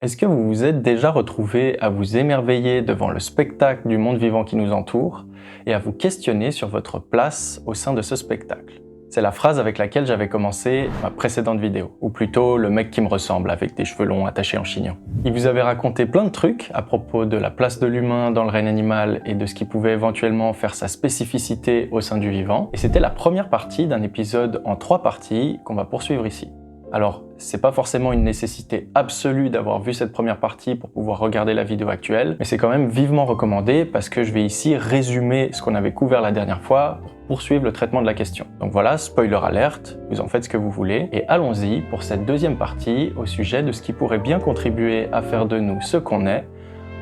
Est-ce que vous vous êtes déjà retrouvé à vous émerveiller devant le spectacle du monde vivant qui nous entoure et à vous questionner sur votre place au sein de ce spectacle? C'est la phrase avec laquelle j'avais commencé ma précédente vidéo, ou plutôt le mec qui me ressemble avec des cheveux longs attachés en chignon. Il vous avait raconté plein de trucs à propos de la place de l'humain dans le règne animal et de ce qui pouvait éventuellement faire sa spécificité au sein du vivant, et c'était la première partie d'un épisode en 3 parties qu'on va poursuivre ici. Alors, c'est pas forcément une nécessité absolue d'avoir vu cette première partie pour pouvoir regarder la vidéo actuelle, mais c'est quand même vivement recommandé parce que je vais ici résumer ce qu'on avait couvert la dernière fois pour poursuivre le traitement de la question. Donc voilà, spoiler alerte, vous en faites ce que vous voulez, et allons-y pour cette deuxième partie au sujet de ce qui pourrait bien contribuer à faire de nous ce qu'on est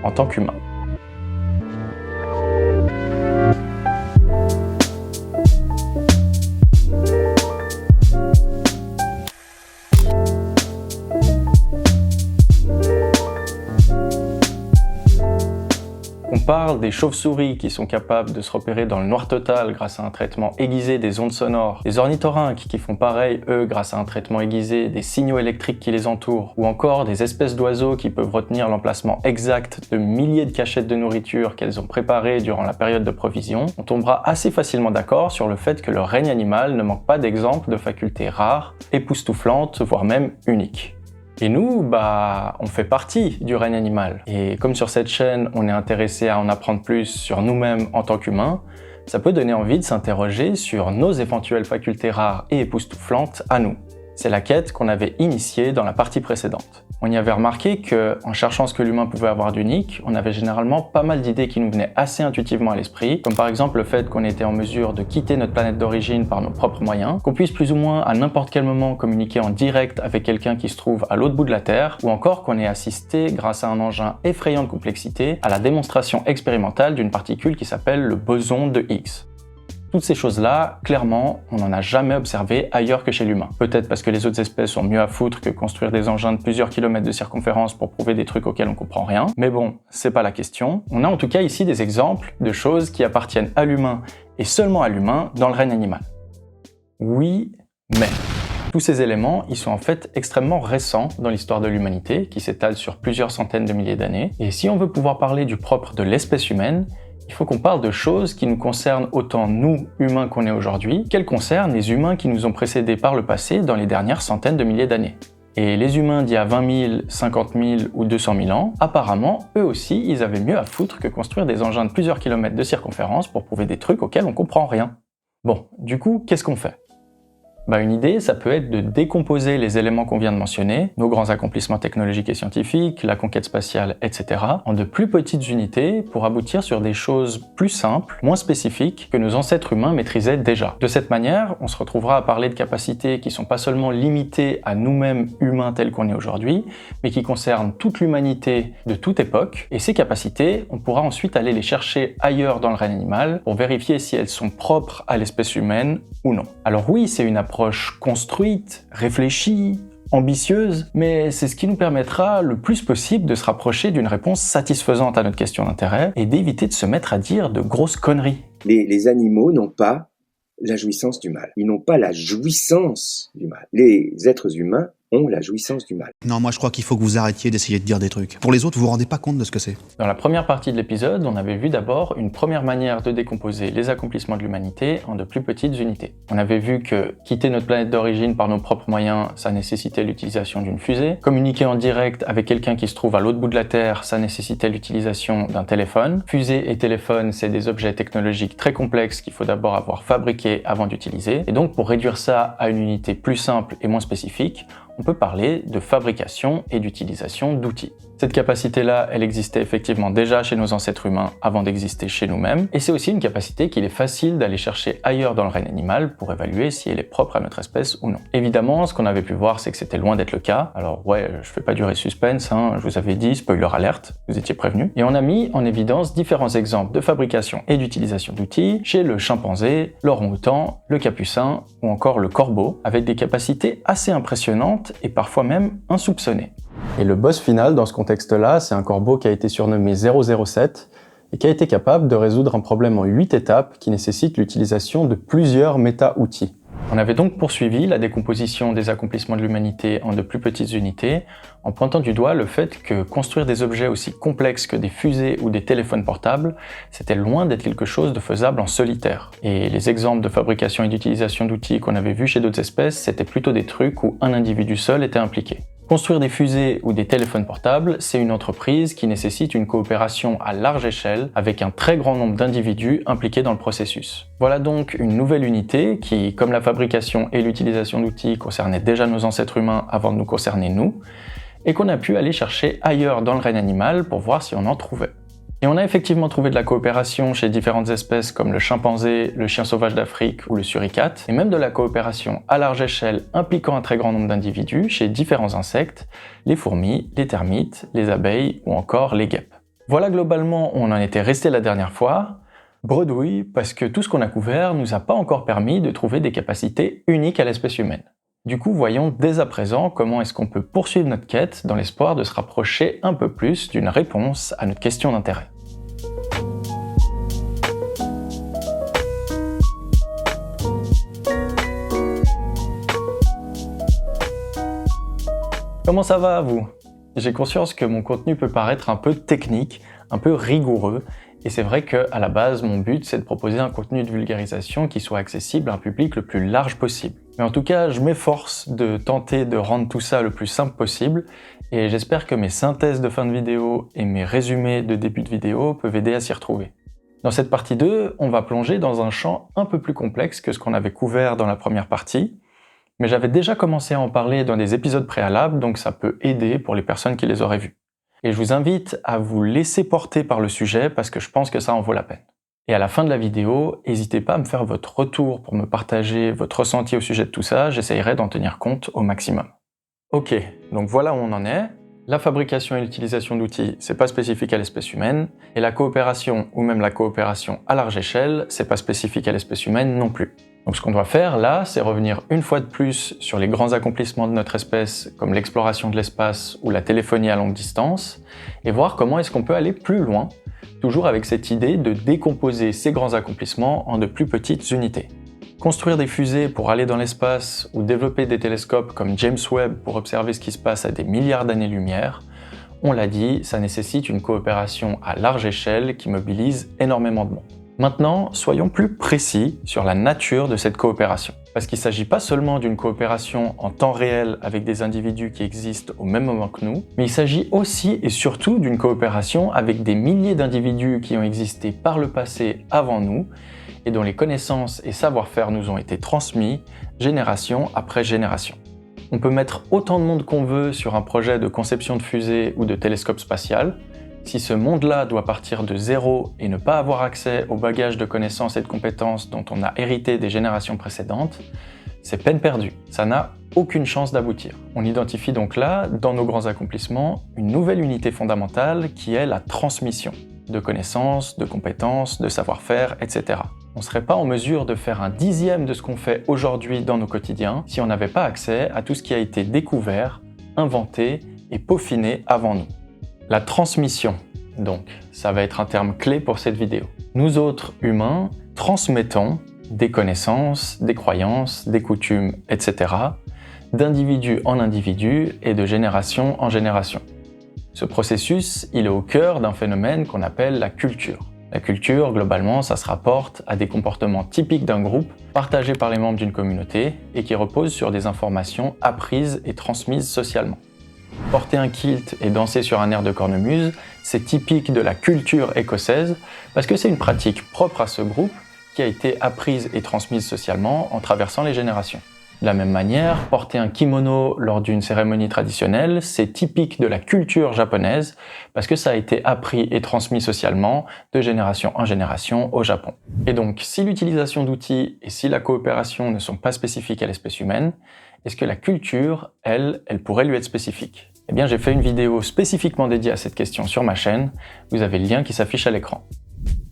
en tant qu'humains. On parle des chauves-souris qui sont capables de se repérer dans le noir total grâce à un traitement aiguisé des ondes sonores, des ornithorynques qui font pareil, eux, grâce à un traitement aiguisé des signaux électriques qui les entourent, ou encore des espèces d'oiseaux qui peuvent retenir l'emplacement exact de milliers de cachettes de nourriture qu'elles ont préparées durant la période de provision. On tombera assez facilement d'accord sur le fait que le règne animal ne manque pas d'exemples de facultés rares, époustouflantes, voire même uniques. Et nous, on fait partie du règne animal. Et comme sur cette chaîne, on est intéressé à en apprendre plus sur nous-mêmes en tant qu'humains, ça peut donner envie de s'interroger sur nos éventuelles facultés rares et époustouflantes à nous. C'est la quête qu'on avait initiée dans la partie précédente. On y avait remarqué que, en cherchant ce que l'humain pouvait avoir d'unique, on avait généralement pas mal d'idées qui nous venaient assez intuitivement à l'esprit, comme par exemple le fait qu'on était en mesure de quitter notre planète d'origine par nos propres moyens, qu'on puisse plus ou moins à n'importe quel moment communiquer en direct avec quelqu'un qui se trouve à l'autre bout de la Terre, ou encore qu'on ait assisté, grâce à un engin effrayant de complexité, à la démonstration expérimentale d'une particule qui s'appelle le boson de Higgs. Toutes ces choses-là, clairement, on n'en a jamais observé ailleurs que chez l'humain. Peut-être parce que les autres espèces ont mieux à foutre que construire des engins de plusieurs kilomètres de circonférence pour prouver des trucs auxquels on comprend rien. Mais bon, c'est pas la question. On a en tout cas ici des exemples de choses qui appartiennent à l'humain et seulement à l'humain dans le règne animal. Oui, mais tous ces éléments, ils sont en fait extrêmement récents dans l'histoire de l'humanité, qui s'étale sur plusieurs centaines de milliers d'années. Et si on veut pouvoir parler du propre de l'espèce humaine, il faut qu'on parle de choses qui nous concernent autant nous, humains qu'on est aujourd'hui, qu'elles concernent les humains qui nous ont précédés par le passé dans les dernières centaines de milliers d'années. Et les humains d'il y a 20 000, 50 000 ou 200 000 ans, apparemment, eux aussi, ils avaient mieux à foutre que construire des engins de plusieurs kilomètres de circonférence pour prouver des trucs auxquels on comprend rien. Bon, du coup, qu'est-ce qu'on fait ? Une idée, ça peut être de décomposer les éléments qu'on vient de mentionner, nos grands accomplissements technologiques et scientifiques, la conquête spatiale, etc., en de plus petites unités pour aboutir sur des choses plus simples, moins spécifiques, que nos ancêtres humains maîtrisaient déjà. De cette manière, on se retrouvera à parler de capacités qui sont pas seulement limitées à nous-mêmes humains tels qu'on est aujourd'hui, mais qui concernent toute l'humanité de toute époque, et ces capacités, on pourra ensuite aller les chercher ailleurs dans le règne animal pour vérifier si elles sont propres à l'espèce humaine ou non. Alors oui, c'est une approche construite, réfléchie, ambitieuse, mais c'est ce qui nous permettra le plus possible de se rapprocher d'une réponse satisfaisante à notre question d'intérêt et d'éviter de se mettre à dire de grosses conneries. Les animaux n'ont pas la jouissance du mal. Ils n'ont pas la jouissance du mal. Les êtres humains ont la jouissance du mal. Non, moi je crois qu'il faut que vous arrêtiez d'essayer de dire des trucs. Pour les autres, vous vous rendez pas compte de ce que c'est. Dans la première partie de l'épisode, on avait vu d'abord une première manière de décomposer les accomplissements de l'humanité en de plus petites unités. On avait vu que quitter notre planète d'origine par nos propres moyens, ça nécessitait l'utilisation d'une fusée. Communiquer en direct avec quelqu'un qui se trouve à l'autre bout de la Terre, ça nécessitait l'utilisation d'un téléphone. Fusée et téléphone, c'est des objets technologiques très complexes qu'il faut d'abord avoir fabriqués avant d'utiliser. Et donc, pour réduire ça à une unité plus simple et moins spécifique, on peut parler de fabrication et d'utilisation d'outils. Cette capacité-là, elle existait effectivement déjà chez nos ancêtres humains avant d'exister chez nous-mêmes, et c'est aussi une capacité qu'il est facile d'aller chercher ailleurs dans le règne animal pour évaluer si elle est propre à notre espèce ou non. Évidemment, ce qu'on avait pu voir, c'est que c'était loin d'être le cas. Alors ouais, je fais pas durer suspense, je vous avais dit, spoiler alerte, vous étiez prévenus. Et on a mis en évidence différents exemples de fabrication et d'utilisation d'outils chez le chimpanzé, l'orang-outan, le capucin ou encore le corbeau, avec des capacités assez impressionnantes et parfois même insoupçonnées. Et le boss final dans ce contexte-là, c'est un corbeau qui a été surnommé 007 et qui a été capable de résoudre un problème en 8 étapes qui nécessite l'utilisation de plusieurs méta-outils. On avait donc poursuivi la décomposition des accomplissements de l'humanité en de plus petites unités, en pointant du doigt le fait que construire des objets aussi complexes que des fusées ou des téléphones portables, c'était loin d'être quelque chose de faisable en solitaire. Et les exemples de fabrication et d'utilisation d'outils qu'on avait vus chez d'autres espèces, c'était plutôt des trucs où un individu seul était impliqué. Construire des fusées ou des téléphones portables, c'est une entreprise qui nécessite une coopération à large échelle avec un très grand nombre d'individus impliqués dans le processus. Voilà donc une nouvelle unité qui, comme la fabrication et l'utilisation d'outils, concernait déjà nos ancêtres humains avant de nous concerner nous, et qu'on a pu aller chercher ailleurs dans le règne animal pour voir si on en trouvait. Et on a effectivement trouvé de la coopération chez différentes espèces comme le chimpanzé, le chien sauvage d'Afrique ou le suricate, et même de la coopération à large échelle impliquant un très grand nombre d'individus chez différents insectes, les fourmis, les termites, les abeilles ou encore les guêpes. Voilà globalement où on en était resté la dernière fois. Bredouille, parce que tout ce qu'on a couvert nous a pas encore permis de trouver des capacités uniques à l'espèce humaine. Du coup, voyons dès à présent comment est-ce qu'on peut poursuivre notre quête dans l'espoir de se rapprocher un peu plus d'une réponse à notre question d'intérêt. Comment ça va, vous ? J'ai conscience que mon contenu peut paraître un peu technique, un peu rigoureux, et c'est vrai qu'à la base, mon but, c'est de proposer un contenu de vulgarisation qui soit accessible à un public le plus large possible. Mais en tout cas, je m'efforce de tenter de rendre tout ça le plus simple possible, et j'espère que mes synthèses de fin de vidéo et mes résumés de début de vidéo peuvent aider à s'y retrouver. Dans cette partie 2, on va plonger dans un champ un peu plus complexe que ce qu'on avait couvert dans la première partie, mais j'avais déjà commencé à en parler dans des épisodes préalables, donc ça peut aider pour les personnes qui les auraient vus. Et je vous invite à vous laisser porter par le sujet parce que je pense que ça en vaut la peine. Et à la fin de la vidéo, n'hésitez pas à me faire votre retour pour me partager votre ressenti au sujet de tout ça, j'essayerai d'en tenir compte au maximum. Ok, donc voilà où on en est. La fabrication et l'utilisation d'outils, c'est pas spécifique à l'espèce humaine, et la coopération, ou même la coopération à large échelle, c'est pas spécifique à l'espèce humaine non plus. Donc ce qu'on doit faire là, c'est revenir une fois de plus sur les grands accomplissements de notre espèce, comme l'exploration de l'espace ou la téléphonie à longue distance, et voir comment est-ce qu'on peut aller plus loin, toujours avec cette idée de décomposer ces grands accomplissements en de plus petites unités. Construire des fusées pour aller dans l'espace ou développer des télescopes comme James Webb pour observer ce qui se passe à des milliards d'années-lumière, on l'a dit, ça nécessite une coopération à large échelle qui mobilise énormément de monde. Maintenant, soyons plus précis sur la nature de cette coopération. Parce qu'il ne s'agit pas seulement d'une coopération en temps réel avec des individus qui existent au même moment que nous, mais il s'agit aussi et surtout d'une coopération avec des milliers d'individus qui ont existé par le passé avant nous et dont les connaissances et savoir-faire nous ont été transmis génération après génération. On peut mettre autant de monde qu'on veut sur un projet de conception de fusée ou de télescope spatial. Si ce monde-là doit partir de zéro et ne pas avoir accès au bagage de connaissances et de compétences dont on a hérité des générations précédentes, c'est peine perdue. Ça n'a aucune chance d'aboutir. On identifie donc là, dans nos grands accomplissements, une nouvelle unité fondamentale qui est la transmission de connaissances, de compétences, de savoir-faire, etc. On ne serait pas en mesure de faire un dixième de ce qu'on fait aujourd'hui dans nos quotidiens si on n'avait pas accès à tout ce qui a été découvert, inventé et peaufiné avant nous. La transmission, donc, ça va être un terme clé pour cette vidéo. Nous autres humains transmettons des connaissances, des croyances, des coutumes, etc., d'individu en individu et de génération en génération. Ce processus, il est au cœur d'un phénomène qu'on appelle la culture. La culture, globalement, ça se rapporte à des comportements typiques d'un groupe, partagés par les membres d'une communauté et qui reposent sur des informations apprises et transmises socialement. Porter un kilt et danser sur un air de cornemuse, c'est typique de la culture écossaise parce que c'est une pratique propre à ce groupe qui a été apprise et transmise socialement en traversant les générations. De la même manière, porter un kimono lors d'une cérémonie traditionnelle, c'est typique de la culture japonaise parce que ça a été appris et transmis socialement de génération en génération au Japon. Et donc, si l'utilisation d'outils et si la coopération ne sont pas spécifiques à l'espèce humaine, est-ce que la culture, elle pourrait lui être spécifique ? Eh bien, j'ai fait une vidéo spécifiquement dédiée à cette question sur ma chaîne, vous avez le lien qui s'affiche à l'écran.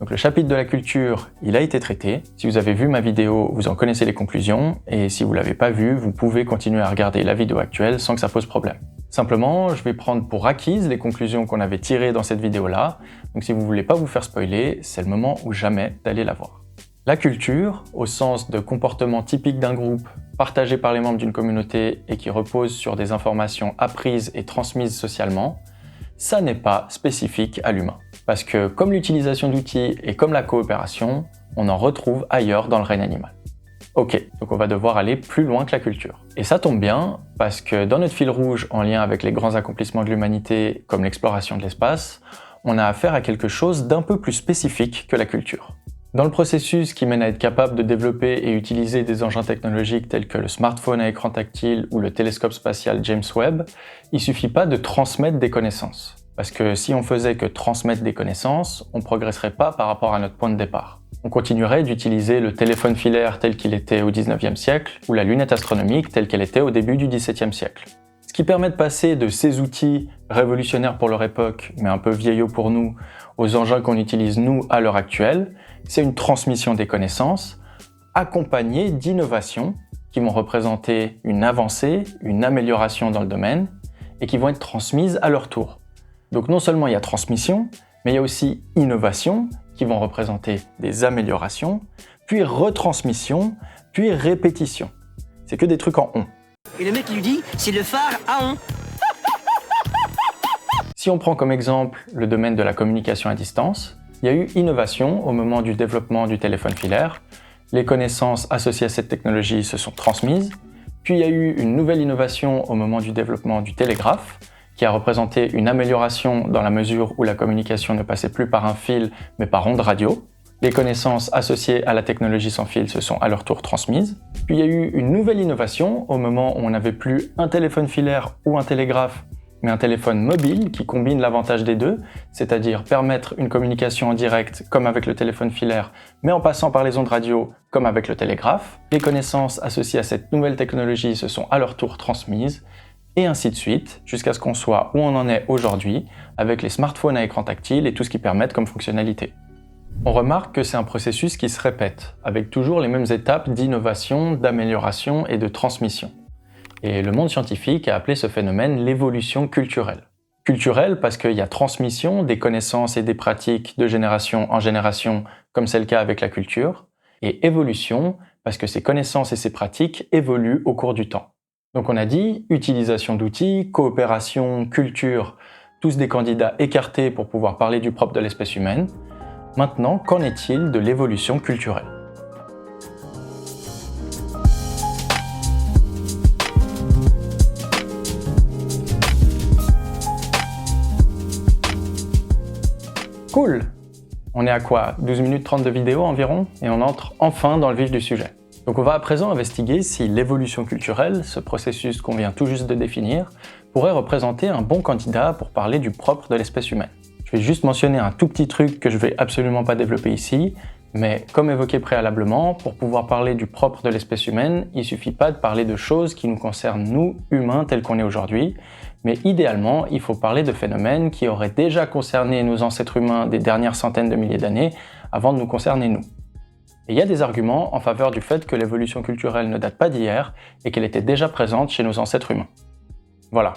Donc le chapitre de la culture, il a été traité. Si vous avez vu ma vidéo, vous en connaissez les conclusions, et si vous l'avez pas vu, vous pouvez continuer à regarder la vidéo actuelle sans que ça pose problème. Simplement, je vais prendre pour acquises les conclusions qu'on avait tirées dans cette vidéo-là, donc si vous voulez pas vous faire spoiler, c'est le moment ou jamais d'aller la voir. La culture, au sens de comportement typique d'un groupe, partagé par les membres d'une communauté et qui repose sur des informations apprises et transmises socialement, ça n'est pas spécifique à l'humain. Parce que comme l'utilisation d'outils et comme la coopération, on en retrouve ailleurs dans le règne animal. Ok, donc on va devoir aller plus loin que la culture. Et ça tombe bien, parce que dans notre fil rouge en lien avec les grands accomplissements de l'humanité, comme l'exploration de l'espace, on a affaire à quelque chose d'un peu plus spécifique que la culture. Dans le processus qui mène à être capable de développer et utiliser des engins technologiques tels que le smartphone à écran tactile ou le télescope spatial James Webb, il suffit pas de transmettre des connaissances. Parce que si on faisait que transmettre des connaissances, on progresserait pas par rapport à notre point de départ. On continuerait d'utiliser le téléphone filaire tel qu'il était au 19e siècle ou la lunette astronomique telle qu'elle était au début du 17e siècle. Ce qui permet de passer de ces outils révolutionnaires pour leur époque, mais un peu vieillots pour nous, aux engins qu'on utilise nous à l'heure actuelle, c'est une transmission des connaissances accompagnée d'innovations qui vont représenter une avancée, une amélioration dans le domaine et qui vont être transmises à leur tour. Donc non seulement il y a transmission, mais il y a aussi innovation qui vont représenter des améliorations, puis retransmission, puis répétition. C'est que des trucs en on. Et le mec il lui dit, c'est le phare à on. Si on prend comme exemple le domaine de la communication à distance, il y a eu innovation au moment du développement du téléphone filaire, les connaissances associées à cette technologie se sont transmises, puis il y a eu une nouvelle innovation au moment du développement du télégraphe, qui a représenté une amélioration dans la mesure où la communication ne passait plus par un fil mais par onde radio. Les connaissances associées à la technologie sans fil se sont à leur tour transmises. Puis il y a eu une nouvelle innovation au moment où on n'avait plus un téléphone filaire ou un télégraphe, mais un téléphone mobile qui combine l'avantage des deux, c'est-à-dire permettre une communication en direct comme avec le téléphone filaire, mais en passant par les ondes radio comme avec le télégraphe. Les connaissances associées à cette nouvelle technologie se sont à leur tour transmises, et ainsi de suite, jusqu'à ce qu'on soit où on en est aujourd'hui, avec les smartphones à écran tactile et tout ce qu'ils permettent comme fonctionnalité. On remarque que c'est un processus qui se répète, avec toujours les mêmes étapes d'innovation, d'amélioration et de transmission. Et le monde scientifique a appelé ce phénomène l'évolution culturelle. Culturelle parce qu'il y a transmission des connaissances et des pratiques de génération en génération, comme c'est le cas avec la culture, et évolution parce que ces connaissances et ces pratiques évoluent au cours du temps. Donc on a dit utilisation d'outils, coopération, culture, tous des candidats écartés pour pouvoir parler du propre de l'espèce humaine. Maintenant, qu'en est-il de l'évolution culturelle ? Cool! On est à quoi? 12 minutes 30 de vidéo environ? Et on entre enfin dans le vif du sujet. Donc on va à présent investiguer si l'évolution culturelle, ce processus qu'on vient tout juste de définir, pourrait représenter un bon candidat pour parler du propre de l'espèce humaine. Je vais juste mentionner un tout petit truc que je vais absolument pas développer ici, mais comme évoqué préalablement, pour pouvoir parler du propre de l'espèce humaine, il suffit pas de parler de choses qui nous concernent nous, humains tels qu'on est aujourd'hui, mais idéalement, il faut parler de phénomènes qui auraient déjà concerné nos ancêtres humains des dernières centaines de milliers d'années avant de nous concerner nous. Et il y a des arguments en faveur du fait que l'évolution culturelle ne date pas d'hier et qu'elle était déjà présente chez nos ancêtres humains. Voilà,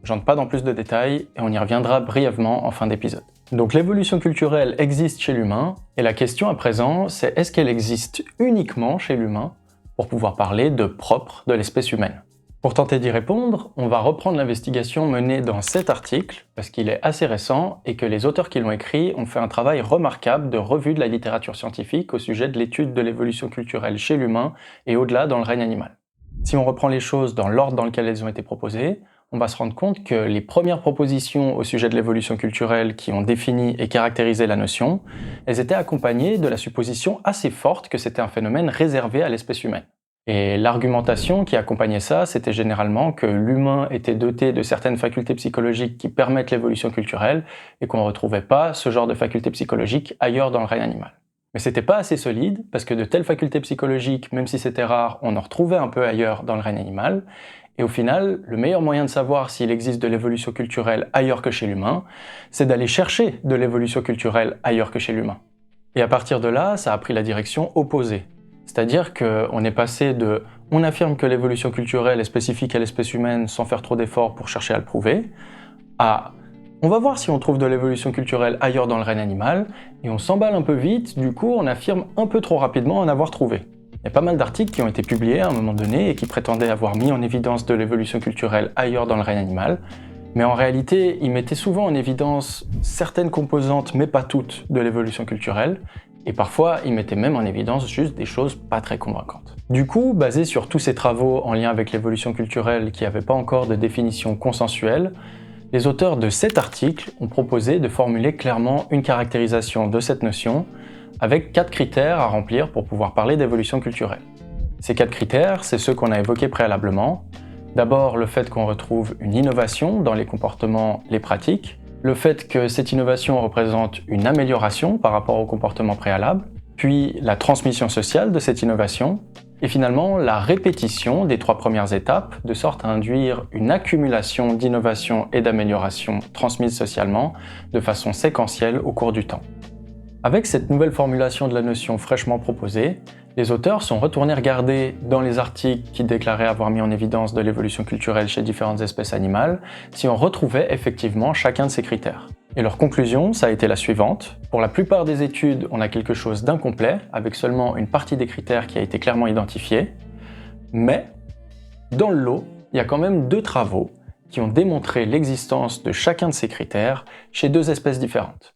j'entre pas dans plus de détails et on y reviendra brièvement en fin d'épisode. Donc l'évolution culturelle existe chez l'humain et la question à présent c'est est-ce qu'elle existe uniquement chez l'humain pour pouvoir parler de propre de l'espèce humaine ? Pour tenter d'y répondre, on va reprendre l'investigation menée dans cet article, parce qu'il est assez récent et que les auteurs qui l'ont écrit ont fait un travail remarquable de revue de la littérature scientifique au sujet de l'étude de l'évolution culturelle chez l'humain et au-delà dans le règne animal. Si on reprend les choses dans l'ordre dans lequel elles ont été proposées, on va se rendre compte que les premières propositions au sujet de l'évolution culturelle qui ont défini et caractérisé la notion, elles étaient accompagnées de la supposition assez forte que c'était un phénomène réservé à l'espèce humaine. Et l'argumentation qui accompagnait ça, c'était généralement que l'humain était doté de certaines facultés psychologiques qui permettent l'évolution culturelle et qu'on ne retrouvait pas ce genre de facultés psychologiques ailleurs dans le règne animal. Mais c'était pas assez solide parce que de telles facultés psychologiques, même si c'était rare, on en retrouvait un peu ailleurs dans le règne animal. Et au final, le meilleur moyen de savoir s'il existe de l'évolution culturelle ailleurs que chez l'humain, c'est d'aller chercher de l'évolution culturelle ailleurs que chez l'humain. Et à partir de là, ça a pris la direction opposée. C'est-à-dire qu'on est passé de « on affirme que l'évolution culturelle est spécifique à l'espèce humaine sans faire trop d'efforts pour chercher à le prouver » à « On va voir si on trouve de l'évolution culturelle ailleurs dans le règne animal, et on s'emballe un peu vite, du coup on affirme un peu trop rapidement en avoir trouvé. Il y a pas mal d'articles qui ont été publiés à un moment donné et qui prétendaient avoir mis en évidence de l'évolution culturelle ailleurs dans le règne animal, mais en réalité, ils mettaient souvent en évidence certaines composantes, mais pas toutes, de l'évolution culturelle, et parfois ils mettaient même en évidence juste des choses pas très convaincantes. Du coup, basé sur tous ces travaux en lien avec l'évolution culturelle qui n'avaient pas encore de définition consensuelle, les auteurs de cet article ont proposé de formuler clairement une caractérisation de cette notion avec 4 critères à remplir pour pouvoir parler d'évolution culturelle. Ces 4 critères, c'est ceux qu'on a évoqués préalablement. D'abord, le fait qu'on retrouve une innovation dans les comportements, les pratiques, le fait que cette innovation représente une amélioration par rapport au comportement préalable, puis la transmission sociale de cette innovation, et finalement la répétition des 3 premières étapes, de sorte à induire une accumulation d'innovation et d'amélioration transmises socialement de façon séquentielle au cours du temps. Avec cette nouvelle formulation de la notion fraîchement proposée, les auteurs sont retournés regarder dans les articles qui déclaraient avoir mis en évidence de l'évolution culturelle chez différentes espèces animales si on retrouvait effectivement chacun de ces critères. Et leur conclusion, ça a été la suivante. Pour la plupart des études, on a quelque chose d'incomplet, avec seulement une partie des critères qui a été clairement identifiée, mais dans le lot, il y a quand même 2 travaux qui ont démontré l'existence de chacun de ces critères chez 2 espèces différentes.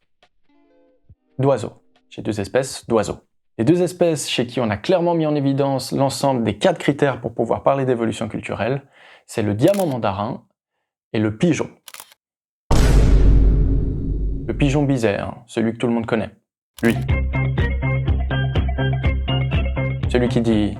D'oiseaux, chez 2 espèces d'oiseaux. Les 2 espèces chez qui on a clairement mis en évidence l'ensemble des 4 critères pour pouvoir parler d'évolution culturelle, c'est le diamant mandarin et le pigeon. Le pigeon biset, celui que tout le monde connaît. Lui. Celui qui dit...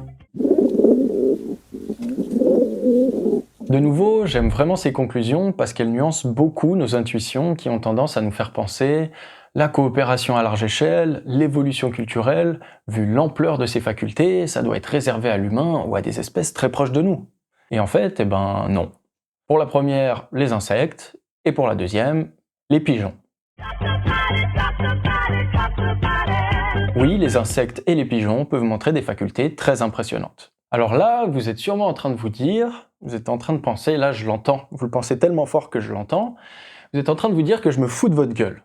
De nouveau, j'aime vraiment ces conclusions parce qu'elles nuancent beaucoup nos intuitions qui ont tendance à nous faire penser la coopération à large échelle, l'évolution culturelle, vu l'ampleur de ses facultés, ça doit être réservé à l'humain ou à des espèces très proches de nous. Et en fait, non. Pour la première, les insectes, et pour la deuxième, les pigeons. Oui, les insectes et les pigeons peuvent montrer des facultés très impressionnantes. Alors là, vous êtes sûrement en train de vous dire, vous êtes en train de penser, là je l'entends, vous le pensez tellement fort que je l'entends, vous êtes en train de vous dire que je me fous de votre gueule.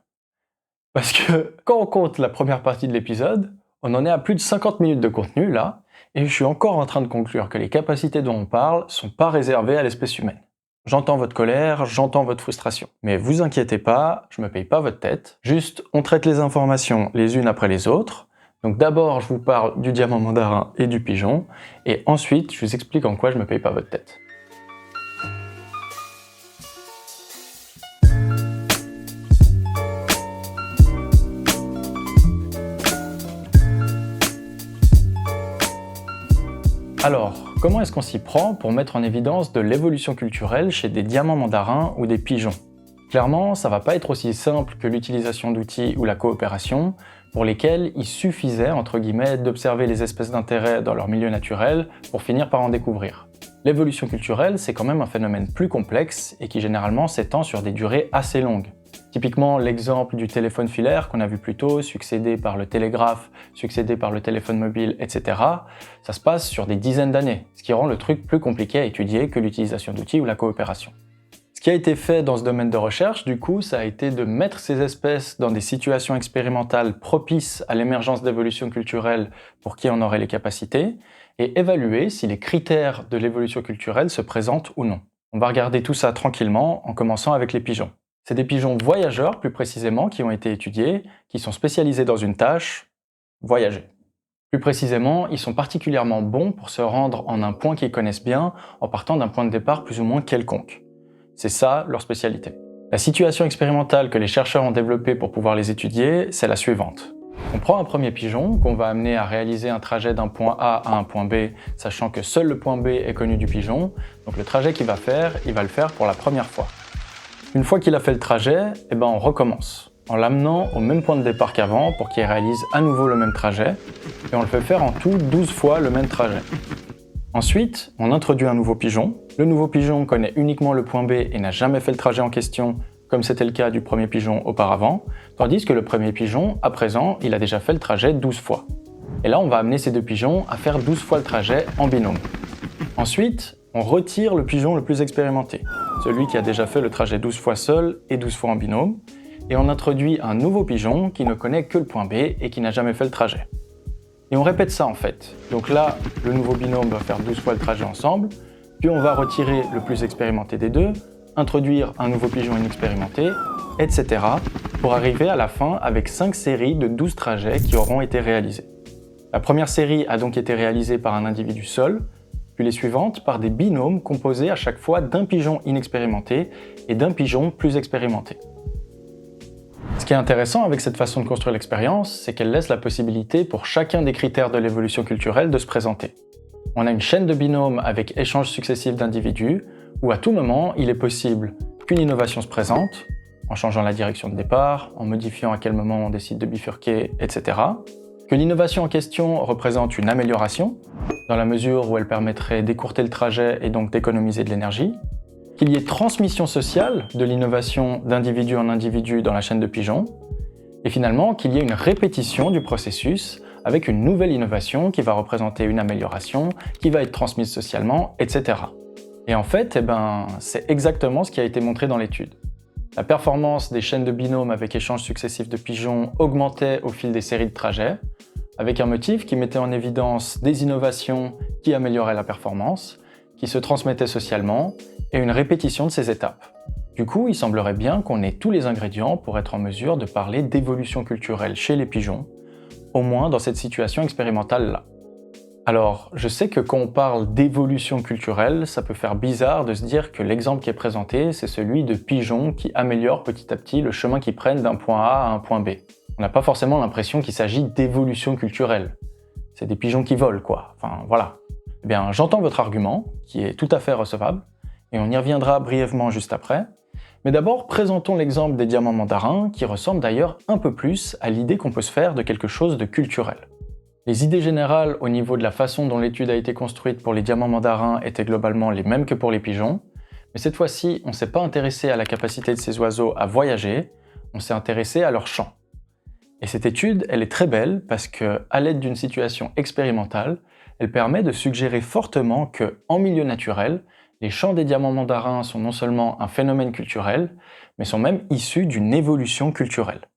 Parce que quand on compte la première partie de l'épisode, on en est à plus de 50 minutes de contenu là, et je suis encore en train de conclure que les capacités dont on parle sont pas réservées à l'espèce humaine. J'entends votre colère, j'entends votre frustration. Mais vous inquiétez pas, je me paye pas votre tête. Juste, on traite les informations les unes après les autres. Donc d'abord, je vous parle du diamant mandarin et du pigeon, et ensuite, je vous explique en quoi je me paye pas votre tête. Alors, comment est-ce qu'on s'y prend pour mettre en évidence de l'évolution culturelle chez des diamants mandarins ou des pigeons ? Clairement, ça va pas être aussi simple que l'utilisation d'outils ou la coopération, pour lesquels il suffisait, entre guillemets, d'observer les espèces d'intérêt dans leur milieu naturel pour finir par en découvrir. L'évolution culturelle, c'est quand même un phénomène plus complexe et qui généralement s'étend sur des durées assez longues. Typiquement, l'exemple du téléphone filaire qu'on a vu plus tôt, succédé par le télégraphe, succédé par le téléphone mobile, etc., ça se passe sur des dizaines d'années, ce qui rend le truc plus compliqué à étudier que l'utilisation d'outils ou la coopération. Ce qui a été fait dans ce domaine de recherche, du coup, ça a été de mettre ces espèces dans des situations expérimentales propices à l'émergence d'évolution culturelle pour qui en aurait les capacités, et évaluer si les critères de l'évolution culturelle se présentent ou non. On va regarder tout ça tranquillement en commençant avec les pigeons. C'est des pigeons voyageurs, plus précisément, qui ont été étudiés, qui sont spécialisés dans une tâche, voyager. Plus précisément, ils sont particulièrement bons pour se rendre en un point qu'ils connaissent bien, en partant d'un point de départ plus ou moins quelconque. C'est ça leur spécialité. La situation expérimentale que les chercheurs ont développée pour pouvoir les étudier, c'est la suivante. On prend un premier pigeon qu'on va amener à réaliser un trajet d'un point A à un point B, sachant que seul le point B est connu du pigeon, donc le trajet qu'il va faire, il va le faire pour la première fois. Une fois qu'il a fait le trajet, on recommence, en l'amenant au même point de départ qu'avant pour qu'il réalise à nouveau le même trajet, et on le fait faire en tout 12 fois le même trajet. Ensuite, on introduit un nouveau pigeon. Le nouveau pigeon connaît uniquement le point B et n'a jamais fait le trajet en question, comme c'était le cas du premier pigeon auparavant, tandis que le premier pigeon, à présent, il a déjà fait le trajet 12 fois. Et là, on va amener ces 2 pigeons à faire 12 fois le trajet en binôme. Ensuite, on retire le pigeon le plus expérimenté, celui qui a déjà fait le trajet 12 fois seul et 12 fois en binôme, et on introduit un nouveau pigeon qui ne connaît que le point B et qui n'a jamais fait le trajet. Et on répète ça en fait. Donc là, le nouveau binôme va faire 12 fois le trajet ensemble, puis on va retirer le plus expérimenté des deux, introduire un nouveau pigeon inexpérimenté, etc. pour arriver à la fin avec 5 séries de 12 trajets qui auront été réalisés. La première série a donc été réalisée par un individu seul, puis les suivantes par des binômes composés à chaque fois d'un pigeon inexpérimenté et d'un pigeon plus expérimenté. Ce qui est intéressant avec cette façon de construire l'expérience, c'est qu'elle laisse la possibilité pour chacun des critères de l'évolution culturelle de se présenter. On a une chaîne de binômes avec échanges successifs d'individus, où à tout moment, il est possible qu'une innovation se présente, en changeant la direction de départ, en modifiant à quel moment on décide de bifurquer, etc. Que l'innovation en question représente une amélioration, dans la mesure où elle permettrait d'écourter le trajet et donc d'économiser de l'énergie, qu'il y ait transmission sociale de l'innovation d'individu en individu dans la chaîne de pigeons, et finalement qu'il y ait une répétition du processus avec une nouvelle innovation qui va représenter une amélioration, qui va être transmise socialement, etc. Et en fait, c'est exactement ce qui a été montré dans l'étude. La performance des chaînes de binômes avec échanges successifs de pigeons augmentait au fil des séries de trajets, avec un motif qui mettait en évidence des innovations qui amélioraient la performance, qui se transmettaient socialement, et une répétition de ces étapes. Du coup, il semblerait bien qu'on ait tous les ingrédients pour être en mesure de parler d'évolution culturelle chez les pigeons, au moins dans cette situation expérimentale-là. Alors, je sais que quand on parle d'évolution culturelle, ça peut faire bizarre de se dire que l'exemple qui est présenté, c'est celui de pigeons qui améliorent petit à petit le chemin qu'ils prennent d'un point A à un point B. On n'a pas forcément l'impression qu'il s'agit d'évolution culturelle. C'est des pigeons qui volent, quoi. Enfin, voilà. Eh bien, j'entends votre argument, qui est tout à fait recevable, et on y reviendra brièvement juste après. Mais d'abord, présentons l'exemple des diamants mandarins, qui ressemble d'ailleurs un peu plus à l'idée qu'on peut se faire de quelque chose de culturel. Les idées générales au niveau de la façon dont l'étude a été construite pour les diamants mandarins étaient globalement les mêmes que pour les pigeons, mais cette fois-ci, on ne s'est pas intéressé à la capacité de ces oiseaux à voyager, on s'est intéressé à leur chant. Et cette étude, elle est très belle parce que, à l'aide d'une situation expérimentale, elle permet de suggérer fortement que, en milieu naturel, les chants des diamants mandarins sont non seulement un phénomène culturel, mais sont même issus d'une évolution culturelle.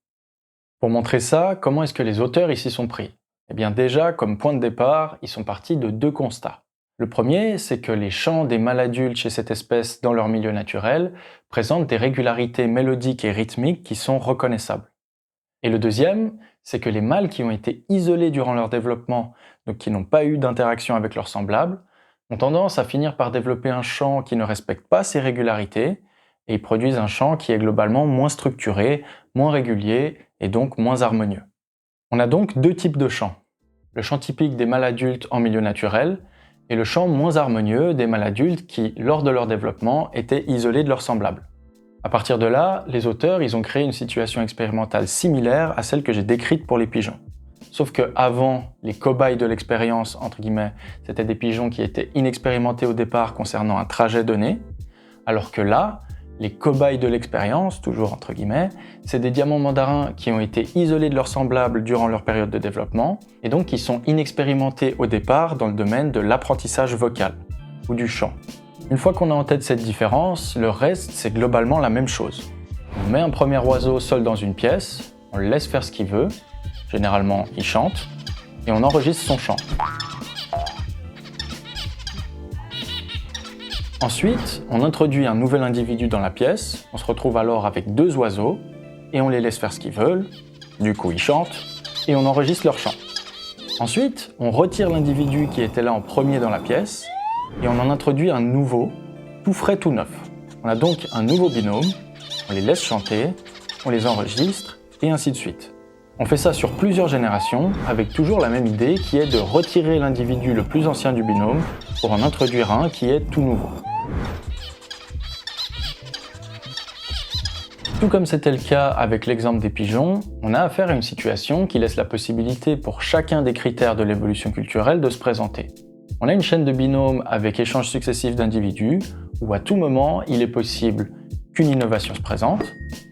Pour montrer ça, comment est-ce que les auteurs ici sont pris ? Eh bien déjà, comme point de départ, ils sont partis de 2 constats. Le premier, c'est que les chants des mâles adultes chez cette espèce dans leur milieu naturel présentent des régularités mélodiques et rythmiques qui sont reconnaissables. Et le deuxième, c'est que les mâles qui ont été isolés durant leur développement, donc qui n'ont pas eu d'interaction avec leurs semblables, ont tendance à finir par développer un chant qui ne respecte pas ces régularités, et ils produisent un chant qui est globalement moins structuré, moins régulier, et donc moins harmonieux. On a donc 2 types de chants. Le chant typique des mâles adultes en milieu naturel, et le chant moins harmonieux des mâles adultes qui, lors de leur développement, étaient isolés de leurs semblables. À partir de là, les auteurs ont créé une situation expérimentale similaire à celle que j'ai décrite pour les pigeons. Sauf que avant, les cobayes de l'expérience, entre guillemets, c'était des pigeons qui étaient inexpérimentés au départ concernant un trajet donné, alors que là, les cobayes de l'expérience, toujours entre guillemets, c'est des diamants mandarins qui ont été isolés de leurs semblables durant leur période de développement, et donc qui sont inexpérimentés au départ dans le domaine de l'apprentissage vocal, ou du chant. Une fois qu'on a en tête cette différence, le reste c'est globalement la même chose. On met un premier oiseau seul dans une pièce, on le laisse faire ce qu'il veut, généralement il chante, et on enregistre son chant. Ensuite, on introduit un nouvel individu dans la pièce, on se retrouve alors avec 2 oiseaux, et on les laisse faire ce qu'ils veulent, du coup ils chantent, et on enregistre leur chant. Ensuite, on retire l'individu qui était là en premier dans la pièce, et on en introduit un nouveau, tout frais, tout neuf. On a donc un nouveau binôme, on les laisse chanter, on les enregistre, et ainsi de suite. On fait ça sur plusieurs générations, avec toujours la même idée qui est de retirer l'individu le plus ancien du binôme pour en introduire un qui est tout nouveau. Tout comme c'était le cas avec l'exemple des pigeons, on a affaire à une situation qui laisse la possibilité pour chacun des critères de l'évolution culturelle de se présenter. On a une chaîne de binômes avec échanges successifs d'individus, où à tout moment, il est possible qu'une innovation se présente,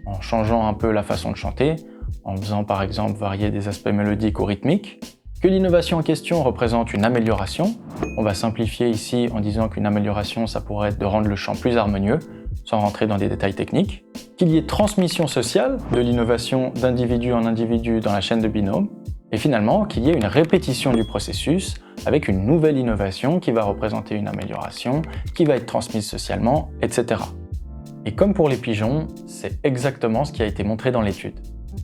en changeant un peu la façon de chanter, en faisant par exemple varier des aspects mélodiques ou rythmiques, Que l'innovation en question représente une amélioration, on va simplifier ici en disant qu'une amélioration, ça pourrait être de rendre le champ plus harmonieux, sans rentrer dans des détails techniques. Qu'il y ait transmission sociale de l'innovation d'individu en individu dans la chaîne de binôme, et finalement qu'il y ait une répétition du processus avec une nouvelle innovation qui va représenter une amélioration, qui va être transmise socialement, etc. Et comme pour les pigeons, c'est exactement ce qui a été montré dans l'étude.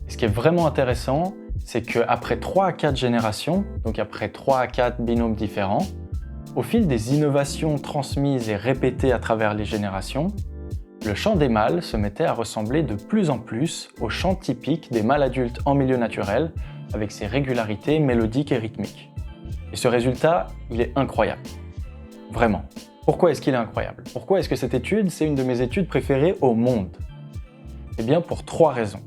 Et ce qui est vraiment intéressant, c'est qu'après 3 à 4 générations, donc après 3 à 4 binômes différents, au fil des innovations transmises et répétées à travers les générations, le chant des mâles se mettait à ressembler de plus en plus au chant typique des mâles adultes en milieu naturel, avec ses régularités mélodiques et rythmiques. Et ce résultat, il est incroyable. Vraiment. Pourquoi est-ce qu'il est incroyable? Pourquoi est-ce que cette étude, c'est une de mes études préférées au monde? Eh bien, pour 3 raisons.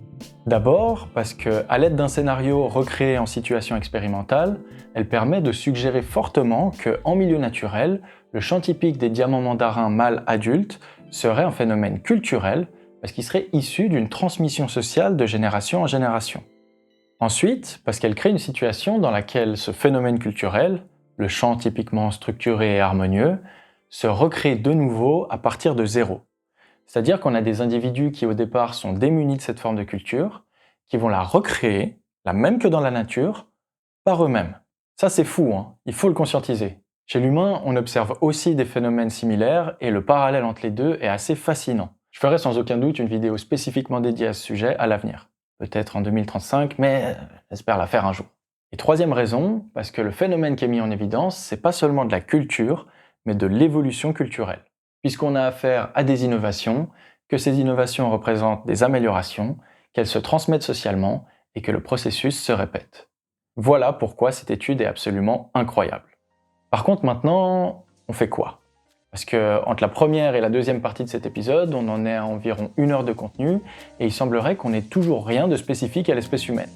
D'abord, parce qu'à l'aide d'un scénario recréé en situation expérimentale, elle permet de suggérer fortement qu'en milieu naturel, le chant typique des diamants mandarins mâles adultes serait un phénomène culturel parce qu'il serait issu d'une transmission sociale de génération en génération. Ensuite, parce qu'elle crée une situation dans laquelle ce phénomène culturel, le chant typiquement structuré et harmonieux, se recrée de nouveau à partir de zéro. C'est-à-dire qu'on a des individus qui au départ sont démunis de cette forme de culture, qui vont la recréer, la même que dans la nature, par eux-mêmes. Ça c'est fou, hein, il faut le conscientiser. Chez l'humain, on observe aussi des phénomènes similaires et le parallèle entre les deux est assez fascinant. Je ferai sans aucun doute une vidéo spécifiquement dédiée à ce sujet à l'avenir. Peut-être en 2035, mais j'espère la faire un jour. Et troisième raison, parce que le phénomène qui est mis en évidence, c'est pas seulement de la culture, mais de l'évolution culturelle. Puisqu'on a affaire à des innovations, que ces innovations représentent des améliorations, qu'elles se transmettent socialement et que le processus se répète. Voilà pourquoi cette étude est absolument incroyable. Par contre maintenant, on fait quoi? Parce que entre la première et la deuxième partie de cet épisode, on en est à environ 1 heure de contenu et il semblerait qu'on n'ait toujours rien de spécifique à l'espèce humaine.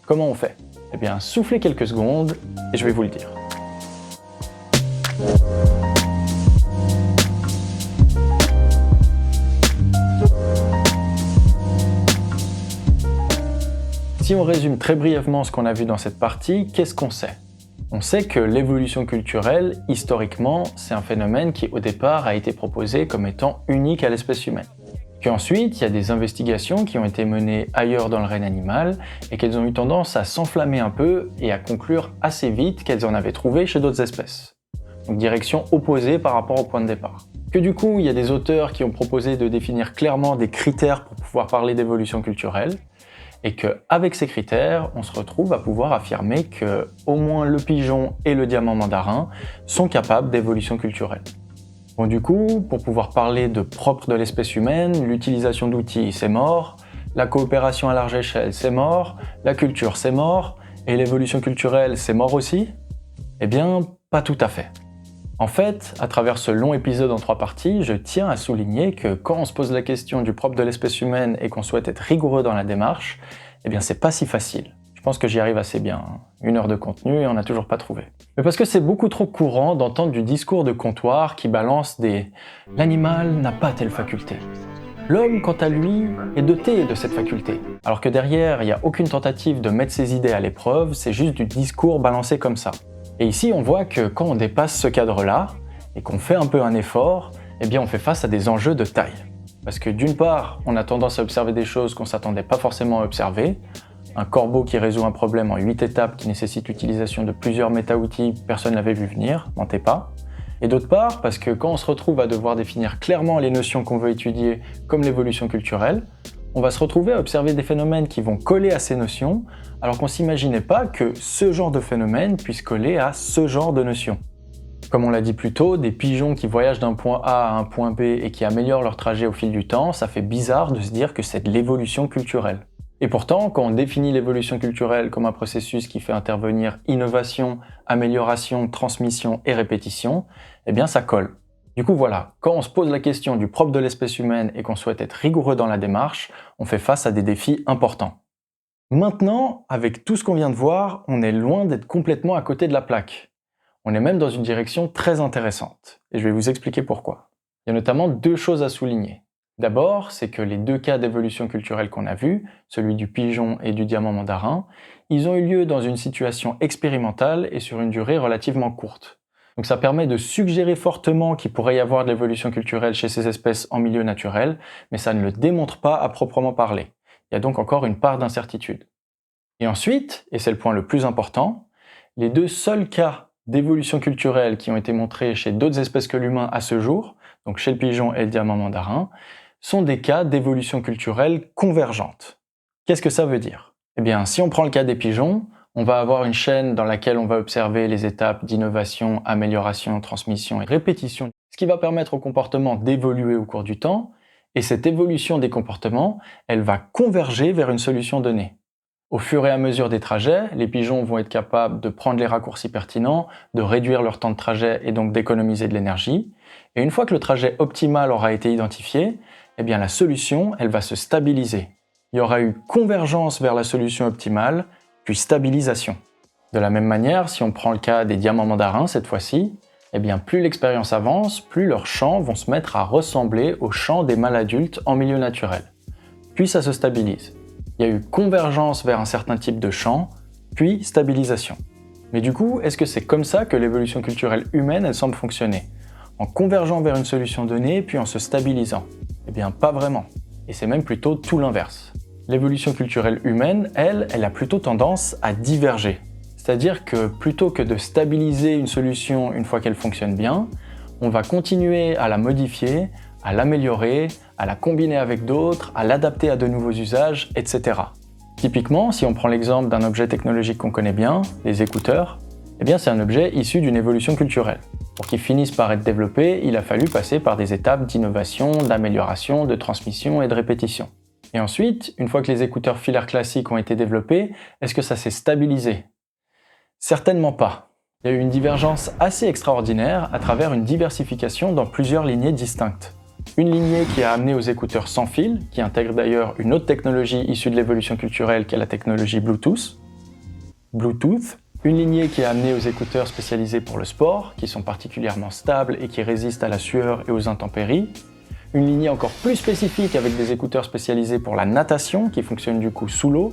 Comment on fait? Eh bien, soufflez quelques secondes et je vais vous le dire. Si on résume très brièvement ce qu'on a vu dans cette partie, qu'est-ce qu'on sait? On sait que l'évolution culturelle, historiquement, c'est un phénomène qui au départ a été proposé comme étant unique à l'espèce humaine. Qu'ensuite, il y a des investigations qui ont été menées ailleurs dans le règne animal et qu'elles ont eu tendance à s'enflammer un peu et à conclure assez vite qu'elles en avaient trouvé chez d'autres espèces. Donc direction opposée par rapport au point de départ. Que du coup, il y a des auteurs qui ont proposé de définir clairement des critères pour pouvoir parler d'évolution culturelle, et qu'avec ces critères, on se retrouve à pouvoir affirmer que au moins le pigeon et le diamant mandarin sont capables d'évolution culturelle. Bon du coup, pour pouvoir parler de propre de l'espèce humaine, l'utilisation d'outils c'est mort, la coopération à large échelle c'est mort, la culture c'est mort, et l'évolution culturelle c'est mort aussi? Eh bien, pas tout à fait. En fait, à travers ce long épisode en 3 parties, je tiens à souligner que quand on se pose la question du propre de l'espèce humaine et qu'on souhaite être rigoureux dans la démarche, eh bien c'est pas si facile. Je pense que j'y arrive assez bien. 1 heure de contenu et on n'a toujours pas trouvé. Mais parce que c'est beaucoup trop courant d'entendre du discours de comptoir qui balance des « l'animal n'a pas telle faculté ». L'homme, quant à lui, est doté de cette faculté. Alors que derrière, il n'y a aucune tentative de mettre ses idées à l'épreuve, c'est juste du discours balancé comme ça. Et ici, on voit que quand on dépasse ce cadre-là, et qu'on fait un peu un effort, eh bien on fait face à des enjeux de taille. Parce que d'une part, on a tendance à observer des choses qu'on ne s'attendait pas forcément à observer. Un corbeau qui résout un problème en 8 étapes qui nécessite l'utilisation de plusieurs méta-outils, personne ne l'avait vu venir, mentez pas. Et d'autre part, parce que quand on se retrouve à devoir définir clairement les notions qu'on veut étudier, comme l'évolution culturelle, on va se retrouver à observer des phénomènes qui vont coller à ces notions, alors qu'on ne s'imaginait pas que ce genre de phénomène puisse coller à ce genre de notions. Comme on l'a dit plus tôt, des pigeons qui voyagent d'un point A à un point B et qui améliorent leur trajet au fil du temps, ça fait bizarre de se dire que c'est de l'évolution culturelle. Et pourtant, quand on définit l'évolution culturelle comme un processus qui fait intervenir innovation, amélioration, transmission et répétition, eh bien ça colle. Du coup voilà, quand on se pose la question du propre de l'espèce humaine et qu'on souhaite être rigoureux dans la démarche, on fait face à des défis importants. Maintenant, avec tout ce qu'on vient de voir, on est loin d'être complètement à côté de la plaque. On est même dans une direction très intéressante, et je vais vous expliquer pourquoi. Il y a notamment 2 choses à souligner. D'abord, c'est que les deux cas d'évolution culturelle qu'on a vus, celui du pigeon et du diamant mandarin, ils ont eu lieu dans une situation expérimentale et sur une durée relativement courte. Donc ça permet de suggérer fortement qu'il pourrait y avoir de l'évolution culturelle chez ces espèces en milieu naturel, mais ça ne le démontre pas à proprement parler. Il y a donc encore une part d'incertitude. Et ensuite, et c'est le point le plus important, les deux seuls cas d'évolution culturelle qui ont été montrés chez d'autres espèces que l'humain à ce jour, donc chez le pigeon et le diamant mandarin, sont des cas d'évolution culturelle convergente. Qu'est-ce que ça veut dire? Eh bien, si on prend le cas des pigeons, on va avoir une chaîne dans laquelle on va observer les étapes d'innovation, amélioration, transmission et répétition, ce qui va permettre au comportement d'évoluer au cours du temps, et cette évolution des comportements, elle va converger vers une solution donnée. Au fur et à mesure des trajets, les pigeons vont être capables de prendre les raccourcis pertinents, de réduire leur temps de trajet et donc d'économiser de l'énergie. Et une fois que le trajet optimal aura été identifié, eh bien la solution, elle va se stabiliser. Il y aura eu convergence vers la solution optimale, puis stabilisation. De la même manière, si on prend le cas des diamants mandarins cette fois-ci, eh bien plus l'expérience avance, plus leurs chants vont se mettre à ressembler aux chants des mâles adultes en milieu naturel. Puis ça se stabilise. Il y a eu convergence vers un certain type de chant, puis stabilisation. Mais du coup, est-ce que c'est comme ça que l'évolution culturelle humaine, elle semble fonctionner? En convergeant vers une solution donnée, puis en se stabilisant? Eh bien, pas vraiment. Et c'est même plutôt tout l'inverse. L'évolution culturelle humaine, elle a plutôt tendance à diverger. C'est-à-dire que plutôt que de stabiliser une solution une fois qu'elle fonctionne bien, on va continuer à la modifier, à l'améliorer, à la combiner avec d'autres, à l'adapter à de nouveaux usages, etc. Typiquement, si on prend l'exemple d'un objet technologique qu'on connaît bien, les écouteurs, eh bien c'est un objet issu d'une évolution culturelle. Pour qu'il finisse par être développé, il a fallu passer par des étapes d'innovation, d'amélioration, de transmission et de répétition. Et ensuite, une fois que les écouteurs filaires classiques ont été développés, est-ce que ça s'est stabilisé? Certainement pas. Il y a eu une divergence assez extraordinaire à travers une diversification dans plusieurs lignées distinctes. Une lignée qui a amené aux écouteurs sans fil, qui intègre d'ailleurs une autre technologie issue de l'évolution culturelle qui est la technologie Bluetooth. Une lignée qui a amené aux écouteurs spécialisés pour le sport, qui sont particulièrement stables et qui résistent à la sueur et aux intempéries. Une lignée encore plus spécifique avec des écouteurs spécialisés pour la natation, qui fonctionnent du coup sous l'eau.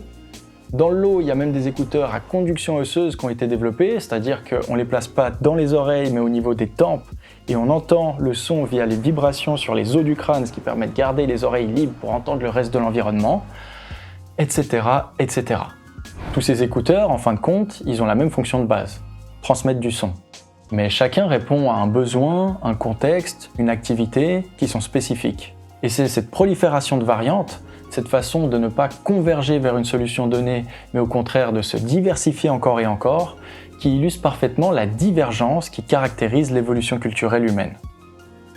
Dans l'eau, il y a même des écouteurs à conduction osseuse qui ont été développés, c'est-à-dire qu'on ne les place pas dans les oreilles mais au niveau des tempes et on entend le son via les vibrations sur les os du crâne, ce qui permet de garder les oreilles libres pour entendre le reste de l'environnement, etc., etc. Tous ces écouteurs, en fin de compte, ils ont la même fonction de base, transmettre du son. Mais chacun répond à un besoin, un contexte, une activité qui sont spécifiques. Et c'est cette prolifération de variantes, cette façon de ne pas converger vers une solution donnée, mais au contraire de se diversifier encore et encore, qui illustre parfaitement la divergence qui caractérise l'évolution culturelle humaine.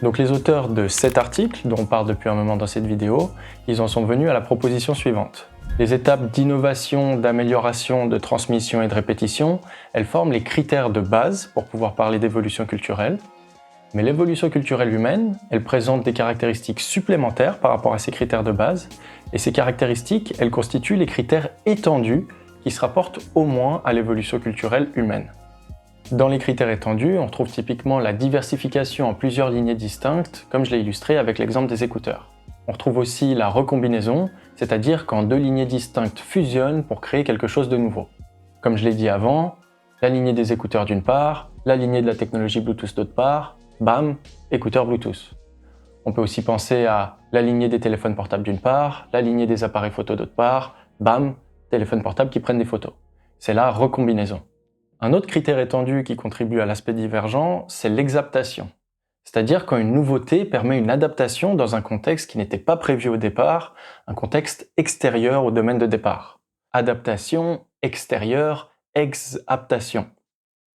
Donc les auteurs de cet article, dont on parle depuis un moment dans cette vidéo, ils en sont venus à la proposition suivante. Les étapes d'innovation, d'amélioration, de transmission et de répétition, elles forment les critères de base pour pouvoir parler d'évolution culturelle. Mais l'évolution culturelle humaine, elle présente des caractéristiques supplémentaires par rapport à ces critères de base, et ces caractéristiques, elles constituent les critères étendus qui se rapportent au moins à l'évolution culturelle humaine. Dans les critères étendus, on retrouve typiquement la diversification en plusieurs lignées distinctes, comme je l'ai illustré avec l'exemple des écouteurs. On retrouve aussi la recombinaison, c'est-à-dire quand deux lignées distinctes fusionnent pour créer quelque chose de nouveau. Comme je l'ai dit avant, la lignée des écouteurs d'une part, la lignée de la technologie Bluetooth d'autre part, bam, écouteurs Bluetooth. On peut aussi penser à la lignée des téléphones portables d'une part, la lignée des appareils photo d'autre part, bam, téléphones portables qui prennent des photos. C'est la recombinaison. Un autre critère étendu qui contribue à l'aspect divergent, c'est l'exaptation. C'est-à-dire quand une nouveauté permet une adaptation dans un contexte qui n'était pas prévu au départ, un contexte extérieur au domaine de départ. Adaptation, extérieure, exaptation.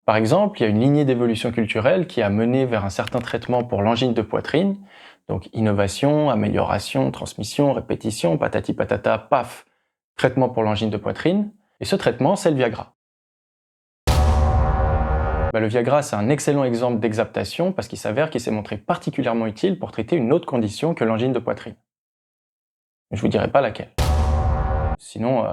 Par exemple, il y a une lignée d'évolution culturelle qui a mené vers un certain traitement pour l'angine de poitrine, donc innovation, amélioration, transmission, répétition, patati patata, paf, traitement pour l'angine de poitrine, et ce traitement, c'est le Viagra. Le Viagra, c'est un excellent exemple d'exaptation parce qu'il s'avère qu'il s'est montré particulièrement utile pour traiter une autre condition que l'angine de poitrine. Je vous dirai pas laquelle. Sinon,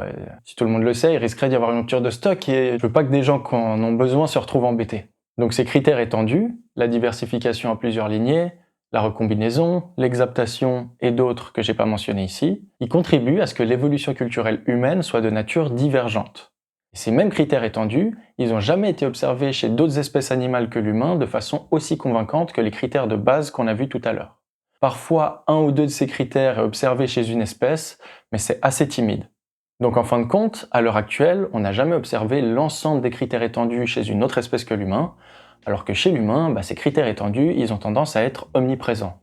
si tout le monde le sait, il risquerait d'y avoir une rupture de stock et je veux pas que des gens qui en ont besoin se retrouvent embêtés. Donc ces critères étendus, la diversification à plusieurs lignées, La recombinaison, l'exaptation et d'autres que j'ai pas mentionnés ici, ils contribuent à ce que l'évolution culturelle humaine soit de nature divergente. Et ces mêmes critères étendus, ils n'ont jamais été observés chez d'autres espèces animales que l'humain de façon aussi convaincante que les critères de base qu'on a vus tout à l'heure. Parfois, un ou deux de ces critères est observé chez une espèce, mais c'est assez timide. Donc en fin de compte, à l'heure actuelle, on n'a jamais observé l'ensemble des critères étendus chez une autre espèce que l'humain, alors que chez l'humain, ces critères étendus, ils ont tendance à être omniprésents.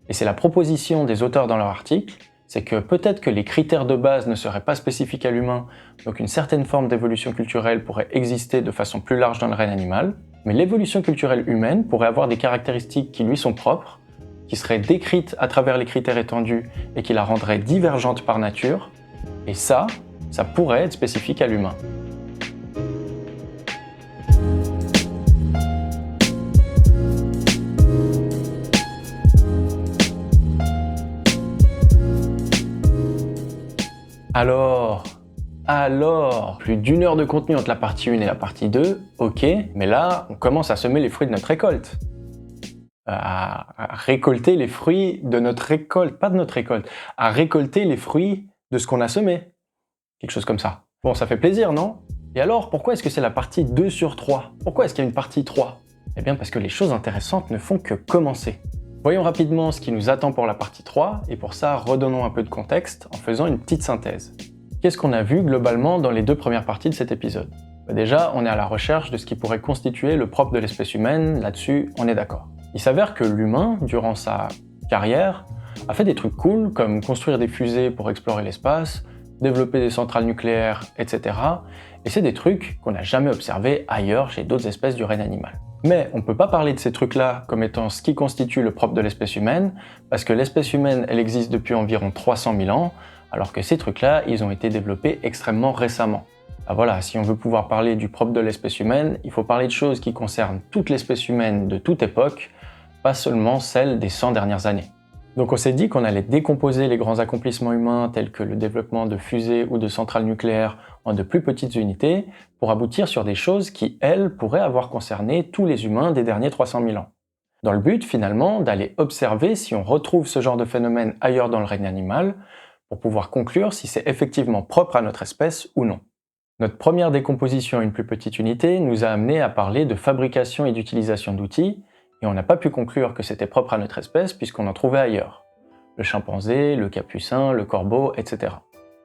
Et c'est la proposition des auteurs dans leur article, c'est que peut-être que les critères de base ne seraient pas spécifiques à l'humain, donc une certaine forme d'évolution culturelle pourrait exister de façon plus large dans le règne animal, mais l'évolution culturelle humaine pourrait avoir des caractéristiques qui lui sont propres, qui seraient décrites à travers les critères étendus et qui la rendraient divergente par nature, et ça pourrait être spécifique à l'humain. Alors, plus d'1 heure de contenu entre la partie 1 et la partie 2, ok, mais là, on commence à semer les fruits de notre récolte. À récolter les fruits de notre récolte, pas de notre récolte, à récolter les fruits de ce qu'on a semé. Quelque chose comme ça. Bon, ça fait plaisir, non? Et alors, pourquoi est-ce que c'est la partie 2 sur 3? Pourquoi est-ce qu'il y a une partie 3? Eh bien, parce que les choses intéressantes ne font que commencer. Voyons rapidement ce qui nous attend pour la partie 3, et pour ça, redonnons un peu de contexte en faisant une petite synthèse. Qu'est-ce qu'on a vu globalement dans les 2 premières parties de cet épisode? Déjà, on est à la recherche de ce qui pourrait constituer le propre de l'espèce humaine, là-dessus, on est d'accord. Il s'avère que l'humain, durant sa carrière, a fait des trucs cool, comme construire des fusées pour explorer l'espace, développer des centrales nucléaires, etc. Et c'est des trucs qu'on n'a jamais observés ailleurs chez d'autres espèces du règne animal. Mais on ne peut pas parler de ces trucs-là comme étant ce qui constitue le propre de l'espèce humaine, parce que l'espèce humaine, elle existe depuis environ 300 000 ans, alors que ces trucs-là, ils ont été développés extrêmement récemment. Voilà, si on veut pouvoir parler du propre de l'espèce humaine, il faut parler de choses qui concernent toute l'espèce humaine de toute époque, pas seulement celle des 100 dernières années. Donc on s'est dit qu'on allait décomposer les grands accomplissements humains tels que le développement de fusées ou de centrales nucléaires en de plus petites unités pour aboutir sur des choses qui, elles, pourraient avoir concerné tous les humains des derniers 300 000 ans. Dans le but, finalement, d'aller observer si on retrouve ce genre de phénomène ailleurs dans le règne animal pour pouvoir conclure si c'est effectivement propre à notre espèce ou non. Notre première décomposition à une plus petite unité nous a amené à parler de fabrication et d'utilisation d'outils, et on n'a pas pu conclure que c'était propre à notre espèce puisqu'on en trouvait ailleurs. Le chimpanzé, le capucin, le corbeau, etc.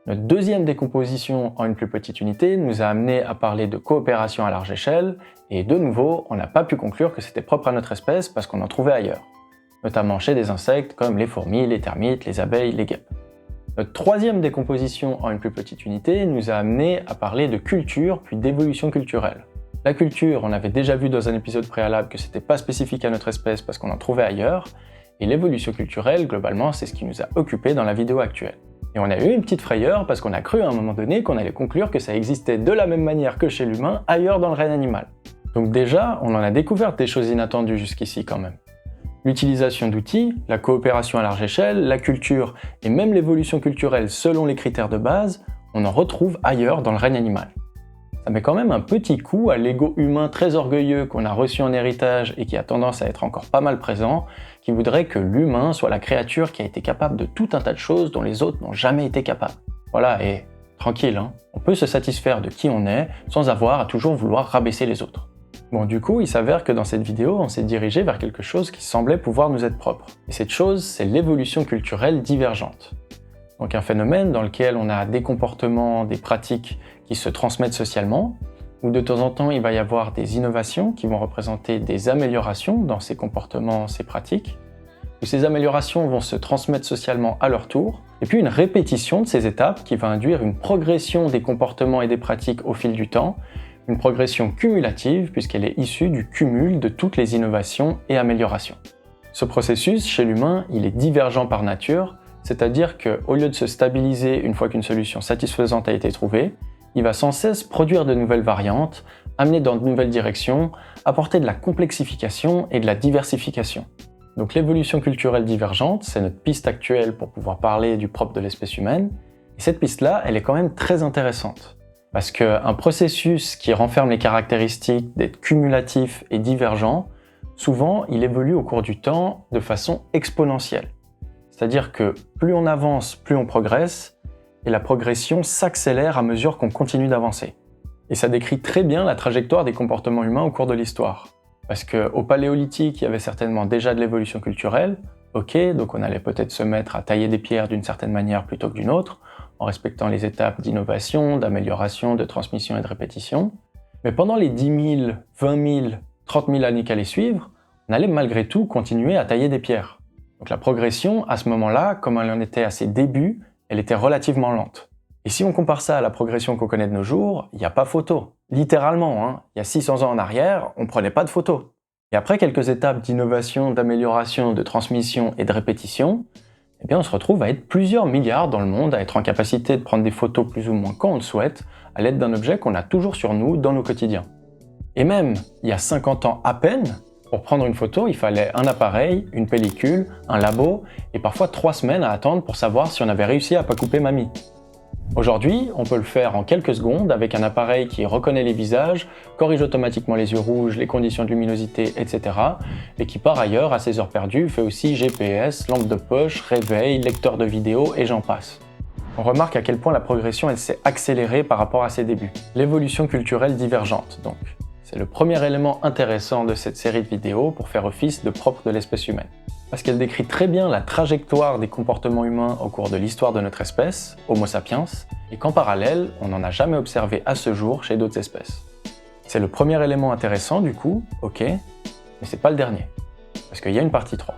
Notre deuxième décomposition en une plus petite unité nous a amené à parler de coopération à large échelle, et de nouveau, on n'a pas pu conclure que c'était propre à notre espèce parce qu'on en trouvait ailleurs, notamment chez des insectes comme les fourmis, les termites, les abeilles, les guêpes. Notre troisième décomposition en une plus petite unité nous a amené à parler de culture puis d'évolution culturelle. La culture, on avait déjà vu dans un épisode préalable que c'était pas spécifique à notre espèce parce qu'on en trouvait ailleurs, et l'évolution culturelle, globalement, c'est ce qui nous a occupé dans la vidéo actuelle. Et on a eu une petite frayeur parce qu'on a cru à un moment donné qu'on allait conclure que ça existait de la même manière que chez l'humain ailleurs dans le règne animal. Donc déjà, on en a découvert des choses inattendues jusqu'ici quand même. L'utilisation d'outils, la coopération à large échelle, la culture et même l'évolution culturelle selon les critères de base, on en retrouve ailleurs dans le règne animal. Ça met quand même un petit coup à l'ego humain très orgueilleux qu'on a reçu en héritage et qui a tendance à être encore pas mal présent, qui voudrait que l'humain soit la créature qui a été capable de tout un tas de choses dont les autres n'ont jamais été capables. Voilà, et tranquille, on peut se satisfaire de qui on est sans avoir à toujours vouloir rabaisser les autres. Bon, du coup, il s'avère que dans cette vidéo, on s'est dirigé vers quelque chose qui semblait pouvoir nous être propre. Et cette chose, c'est l'évolution culturelle divergente. Donc un phénomène dans lequel on a des comportements, des pratiques qui se transmettent socialement, où de temps en temps il va y avoir des innovations qui vont représenter des améliorations dans ces comportements, ces pratiques, où ces améliorations vont se transmettre socialement à leur tour, et puis une répétition de ces étapes qui va induire une progression des comportements et des pratiques au fil du temps, une progression cumulative puisqu'elle est issue du cumul de toutes les innovations et améliorations. Ce processus, chez l'humain, il est divergent par nature, c'est-à-dire qu'au lieu de se stabiliser une fois qu'une solution satisfaisante a été trouvée, il va sans cesse produire de nouvelles variantes, amener dans de nouvelles directions, apporter de la complexification et de la diversification. Donc l'évolution culturelle divergente, c'est notre piste actuelle pour pouvoir parler du propre de l'espèce humaine, et cette piste-là, elle est quand même très intéressante. Parce qu'un processus qui renferme les caractéristiques d'être cumulatif et divergent, souvent il évolue au cours du temps de façon exponentielle. C'est-à-dire que plus on avance, plus on progresse, et la progression s'accélère à mesure qu'on continue d'avancer. Et ça décrit très bien la trajectoire des comportements humains au cours de l'histoire. Parce qu'au Paléolithique, il y avait certainement déjà de l'évolution culturelle, ok, donc on allait peut-être se mettre à tailler des pierres d'une certaine manière plutôt que d'une autre, en respectant les étapes d'innovation, d'amélioration, de transmission et de répétition. Mais pendant les 10 000, 20 000, 30 000 années qui allaient suivre, on allait malgré tout continuer à tailler des pierres. Donc la progression, à ce moment-là, comme elle en était à ses débuts, elle était relativement lente. Et si on compare ça à la progression qu'on connaît de nos jours, il n'y a pas photo. Littéralement, hein, il y a 600 ans en arrière, on ne prenait pas de photos. Et après quelques étapes d'innovation, d'amélioration, de transmission et de répétition, eh bien on se retrouve à être plusieurs milliards dans le monde, à être en capacité de prendre des photos plus ou moins quand on le souhaite, à l'aide d'un objet qu'on a toujours sur nous dans nos quotidiens. Et même, il y a 50 ans à peine, pour prendre une photo, il fallait un appareil, une pellicule, un labo, et parfois 3 semaines à attendre pour savoir si on avait réussi à pas couper mamie. Aujourd'hui, on peut le faire en quelques secondes avec un appareil qui reconnaît les visages, corrige automatiquement les yeux rouges, les conditions de luminosité, etc. et qui par ailleurs, à ses heures perdues, fait aussi GPS, lampe de poche, réveil, lecteur de vidéos et j'en passe. On remarque à quel point la progression elle s'est accélérée par rapport à ses débuts. L'évolution culturelle divergente, donc. C'est le premier élément intéressant de cette série de vidéos pour faire office de propre de l'espèce humaine. Parce qu'elle décrit très bien la trajectoire des comportements humains au cours de l'histoire de notre espèce, Homo sapiens, et qu'en parallèle, on n'en a jamais observé à ce jour chez d'autres espèces. C'est le premier élément intéressant du coup, ok, mais c'est pas le dernier, parce qu'il y a une partie 3.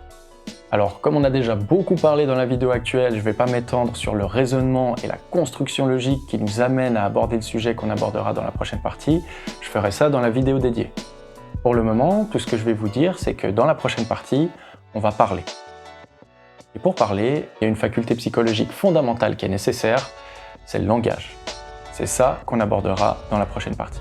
Alors, comme on a déjà beaucoup parlé dans la vidéo actuelle, je vais pas m'étendre sur le raisonnement et la construction logique qui nous amène à aborder le sujet qu'on abordera dans la prochaine partie, je ferai ça dans la vidéo dédiée. Pour le moment, tout ce que je vais vous dire, c'est que dans la prochaine partie, on va parler. Et pour parler, il y a une faculté psychologique fondamentale qui est nécessaire, c'est le langage. C'est ça qu'on abordera dans la prochaine partie.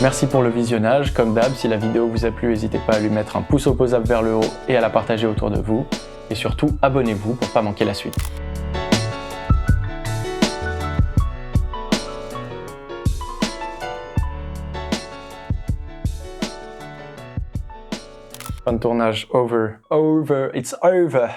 Merci pour le visionnage, comme d'hab, si la vidéo vous a plu, n'hésitez pas à lui mettre un pouce opposable vers le haut et à la partager autour de vous. Et surtout, abonnez-vous pour ne pas manquer la suite. Fin de tournage, over, it's over.